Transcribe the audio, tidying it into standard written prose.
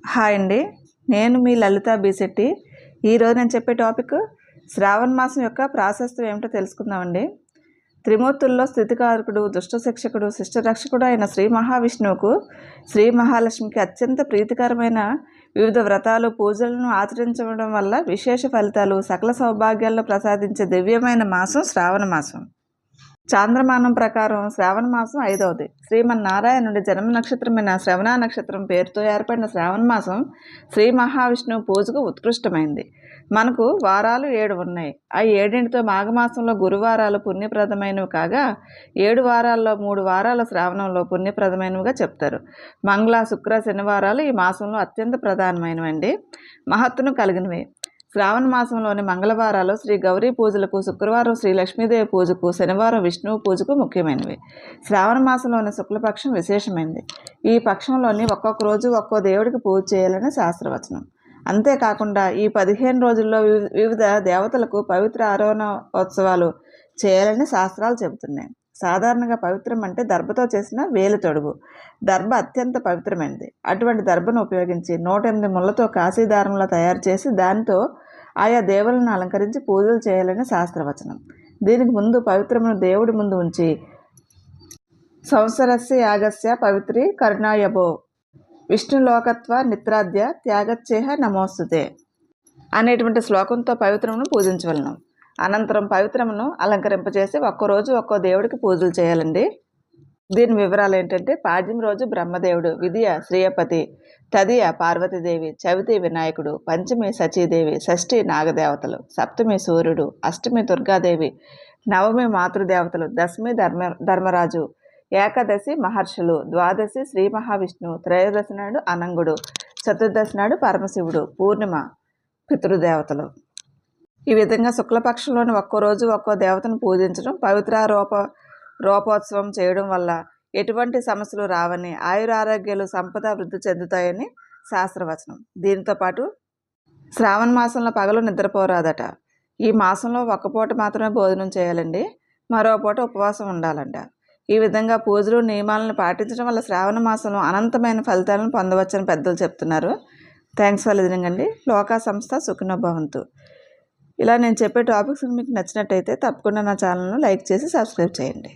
Hi అండి, నేను మీ లలిత బీశెట్టి. ఈరోజు నేను చెప్పే టాపిక్ శ్రావణ మాసం యొక్క ప్రాశస్త్యం ఏమిటో తెలుసుకుందామండి. త్రిమూర్తుల్లో స్థితికారకుడు, దుష్ట శిక్షకుడు, శిష్టరక్షకుడు అయిన శ్రీ మహావిష్ణువుకు, శ్రీ మహాలక్ష్మికి అత్యంత ప్రీతికరమైన వివిధ వ్రతాలు, పూజలను ఆచరించడం వల్ల విశేష ఫలితాలు, సకల సౌభాగ్యాలను ప్రసాదించే దివ్యమైన మాసం శ్రావణ మాసం. చాంద్రమానం ప్రకారం శ్రావణ మాసం 5వది. శ్రీమన్నారాయణుడి జన్మ నక్షత్రమైన శ్రవణ నక్షత్రం పేరుతో ఏర్పడిన శ్రావణ మాసం శ్రీ మహావిష్ణువు పూజకు ఉత్కృష్టమైంది. మనకు వారాలు 7 ఉన్నాయి. ఆ 7తో మాఘమాసంలో గురువారాలు పుణ్యప్రదమైనవి కాగా 7 వారాల్లో 3 వారాల శ్రావణంలో పుణ్యప్రదమైనవిగా చెప్తారు. మంగళ, శుక్ర, శనివారాలు ఈ మాసంలో అత్యంత ప్రధానమైనవండి, మహత్తును కలిగినవి. శ్రావణ మాసంలోని మంగళవారాలు శ్రీ గౌరీ పూజలకు, శుక్రవారం శ్రీ లక్ష్మీదేవి పూజకు, శనివారం విష్ణువు పూజకు ముఖ్యమైనవి. శ్రావణ మాసంలోని శుక్లపక్షం విశేషమైనది. ఈ పక్షంలోని ఒక్కొక్క రోజు ఒక్కో దేవుడికి పూజ చేయాలని శాస్త్రవచనం. అంతేకాకుండా ఈ 15 రోజుల్లో వివిధ దేవతలకు పవిత్ర ఆరోహణోత్సవాలు చేయాలని శాస్త్రాలు చెబుతున్నాయి. సాధారణంగా పవిత్రం అంటే దర్భతో చేసిన వేలు తొడుగు. దర్భ అత్యంత పవిత్రమైనది. అటువంటి దర్భను ఉపయోగించి 108 ముళ్ళతో కాశీదారంలో తయారు చేసి దానితో ఆయా దేవులను అలంకరించి పూజలు చేయాలని శాస్త్రవచనం. దీనికి ముందు పవిత్రమును దేవుడి ముందు ఉంచి సంవత్సరస్య యాగస్య పవిత్రి కరుణాయభో విష్ణులోకత్వ నిత్రాద్య త్యాగచ్చేహ నమోస్తుతే అనేటువంటి శ్లోకంతో పవిత్రమును పూజించవలను. అనంతరం పవిత్రమును అలంకరింపచేసి ఒక్కరోజు ఒక్కో దేవుడికి పూజలు చేయాలండి. దీని వివరాలు ఏంటంటే, పాడ్యం రోజు బ్రహ్మదేవుడు, విధియ శ్రీయపతి, తదియ పార్వతీదేవి, చవితి వినాయకుడు, పంచమి సచీదేవి, షష్ఠి నాగదేవతలు, సప్తమి సూర్యుడు, అష్టమి దుర్గాదేవి, నవమి మాతృదేవతలు, దశమి ధర్మరాజు, ఏకాదశి మహర్షులు, ద్వాదశి శ్రీ మహావిష్ణువు, త్రయోదశి నాడు అనంగుడు, చతుర్దశి నాడు పరమశివుడు, పూర్ణిమ పితృదేవతలు. ఈ విధంగా శుక్లపక్షంలోని ఒక్కో రోజు ఒక్కో దేవతను పూజించడం, పవిత్ర రూపోత్సవం చేయడం వల్ల ఎటువంటి సమస్యలు రావని, ఆయురారోగ్యాలు, సంపద వృద్ధి చెందుతాయని శాస్త్రవచనం. దీంతో పాటు శ్రావణ మాసంలో పగలు నిద్రపోరాదట. ఈ మాసంలో ఒక్క పూట మాత్రమే భోజనం చేయాలండి, మరో పూట ఉపవాసం ఉండాలంట. ఈ విధంగా పూజలు, నియమాలను పాటించడం వల్ల శ్రావణ మాసంలో అనంతమైన ఫలితాలను పొందవచ్చని పెద్దలు చెప్తున్నారు. థ్యాంక్స్ ఫర్ లిజనింగ్ అండి. లోకా సంస్థ సుఖినో భవంతు. ఇలా నేను చెప్పే టాపిక్స్ మీకు నచ్చినట్టయితే తప్పకుండా నా ఛానల్ను లైక్ చేసి సబ్స్క్రైబ్ చేయండి.